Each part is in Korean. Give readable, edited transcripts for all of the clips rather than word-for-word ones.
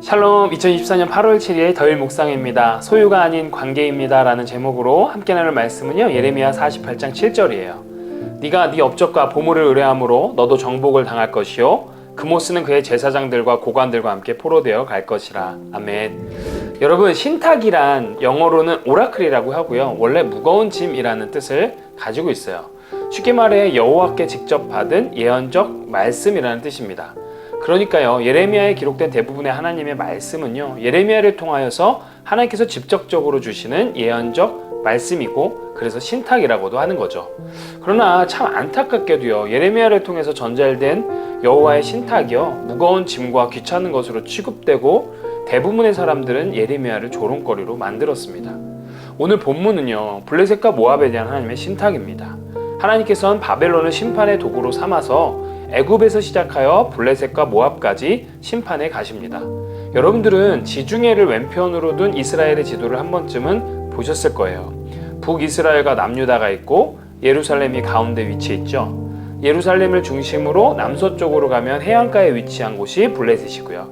샬롬. 2024년 8월 7일 더일 묵상입니다. 소유가 아닌 관계입니다 라는 제목으로 함께 나눌 말씀은요, 예레미야 48장 7절이에요. 네가 네 업적과 보물을 의뢰함으로 너도 정복을 당할 것이요 그모스는 그의 제사장들과 고관들과 함께 포로되어 갈 것이라. 아멘. 여러분, 신탁이란 영어로는 오라클이라고 하고요, 원래 무거운 짐이라는 뜻을 가지고 있어요. 쉽게 말해 여호와께 직접 받은 예언적 말씀이라는 뜻입니다. 그러니까요, 예레미야에 기록된 대부분의 하나님의 말씀은요, 예레미야를 통하여서 하나님께서 직접적으로 주시는 예언적 말씀이고, 그래서 신탁이라고도 하는 거죠. 그러나 참 안타깝게도요, 예레미야를 통해서 전달된 여호와의 신탁이요, 무거운 짐과 귀찮은 것으로 취급되고 대부분의 사람들은 예레미야를 조롱거리로 만들었습니다. 오늘 본문은요, 블레셋과 모압에 대한 하나님의 신탁입니다. 하나님께서는 바벨론을 심판의 도구로 삼아서 애굽에서 시작하여 블레셋과 모압까지 심판에 가십니다. 여러분들은 지중해를 왼편으로 둔 이스라엘의 지도를 한 번쯤은 보셨을 거예요. 북이스라엘과 남유다가 있고 예루살렘이 가운데 위치해 있죠. 예루살렘을 중심으로 남서쪽으로 가면 해안가에 위치한 곳이 블레셋이고요.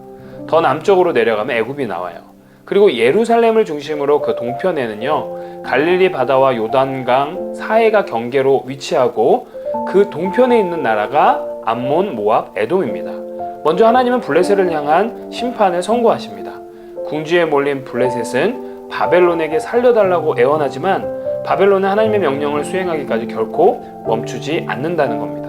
더 남쪽으로 내려가면 애굽이 나와요. 그리고 예루살렘을 중심으로 그 동편에는요, 갈릴리 바다와 요단강 사해가 경계로 위치하고, 그 동편에 있는 나라가 암몬, 모압, 에돔입니다. 먼저 하나님은 블레셋을 향한 심판을 선고하십니다. 궁지에 몰린 블레셋은 바벨론에게 살려달라고 애원하지만 바벨론은 하나님의 명령을 수행하기까지 결코 멈추지 않는다는 겁니다.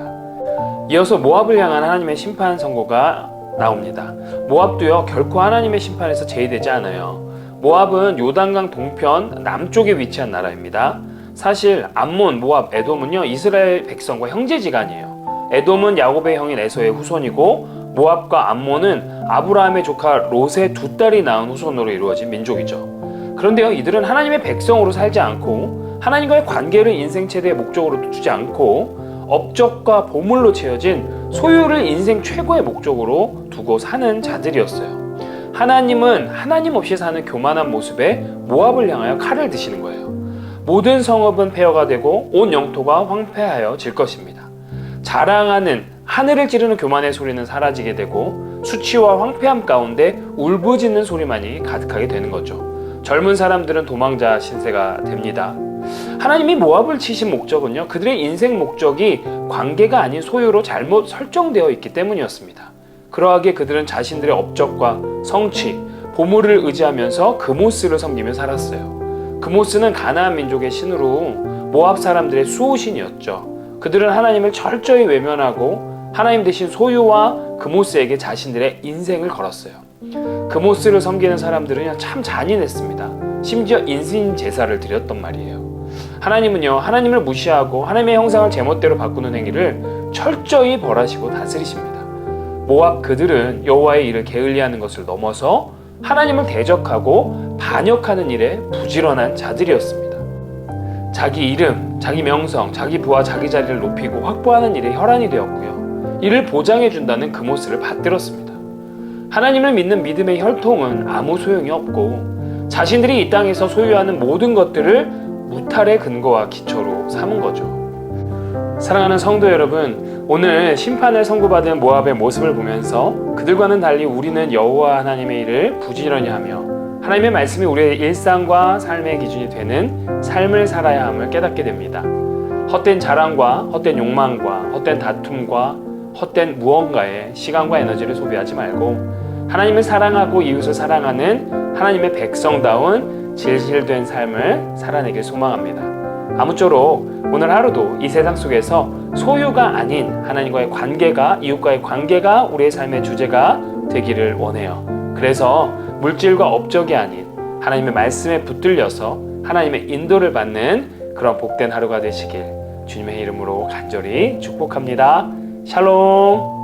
이어서 모압을 향한 하나님의 심판 선고가 나옵니다. 모압도요, 결코 하나님의 심판에서 제외되지 않아요. 모압은 요단강 동편 남쪽에 위치한 나라입니다. 사실 암몬, 모압, 에돔은요, 이스라엘 백성과 형제지간이에요. 에돔은 야곱의 형인 에서의 후손이고, 모압과 암몬은 아브라함의 조카 롯의 두 딸이 낳은 후손으로 이루어진 민족이죠. 그런데요, 이들은 하나님의 백성으로 살지 않고 하나님과의 관계를 인생 최대의 목적으로 두지 않고 업적과 보물로 채워진 소유를 인생 최고의 목적으로 두고 사는 자들이었어요. 하나님은 하나님 없이 사는 교만한 모습에 모압을 향하여 칼을 드시는 거예요. 모든 성읍은 폐허가 되고 온 영토가 황폐하여 질 것입니다. 자랑하는, 하늘을 찌르는 교만의 소리는 사라지게 되고 수치와 황폐함 가운데 울부짖는 소리만이 가득하게 되는 거죠. 젊은 사람들은 도망자 신세가 됩니다. 하나님이 모압을 치신 목적은요, 그들의 인생 목적이 관계가 아닌 소유로 잘못 설정되어 있기 때문이었습니다. 그러하기에 그들은 자신들의 업적과 성취, 보물을 의지하면서 그모스를 섬기며 살았어요. 그모스는 가나안 민족의 신으로 모압 사람들의 수호신이었죠. 그들은 하나님을 철저히 외면하고 하나님 대신 소유와 그모스에게 자신들의 인생을 걸었어요. 그모스를 섬기는 사람들은 참 잔인했습니다. 심지어 인신 제사를 드렸단 말이에요. 하나님은요, 하나님을 무시하고 하나님의 형상을 제멋대로 바꾸는 행위를 철저히 벌하시고 다스리십니다. 모압 그들은 여호와의 일을 게을리하는 것을 넘어서 하나님을 대적하고 반역하는 일에 부지런한 자들이었습니다. 자기 이름, 자기 명성, 자기 부와 자기 자리를 높이고 확보하는 일에 혈안이 되었고요, 이를 보장해준다는 그모스를 받들었습니다. 하나님을 믿는 믿음의 혈통은 아무 소용이 없고 자신들이 이 땅에서 소유하는 모든 것들을 무탈의 근거와 기초로 삼은 거죠. 사랑하는 성도 여러분, 오늘 심판을 선고받은 모압의 모습을 보면서 그들과는 달리 우리는 여호와 하나님의 일을 부지런히 하며 하나님의 말씀이 우리의 일상과 삶의 기준이 되는 삶을 살아야 함을 깨닫게 됩니다. 헛된 자랑과 헛된 욕망과 헛된 다툼과 헛된 무언가에 시간과 에너지를 소비하지 말고 하나님을 사랑하고 이웃을 사랑하는 하나님의 백성다운 진실된 삶을 살아내길 소망합니다. 아무쪼록 오늘 하루도 이 세상 속에서 소유가 아닌 하나님과의 관계가, 이웃과의 관계가 우리의 삶의 주제가 되기를 원해요. 그래서 물질과 업적이 아닌 하나님의 말씀에 붙들려서 하나님의 인도를 받는 그런 복된 하루가 되시길 주님의 이름으로 간절히 축복합니다. 샬롬.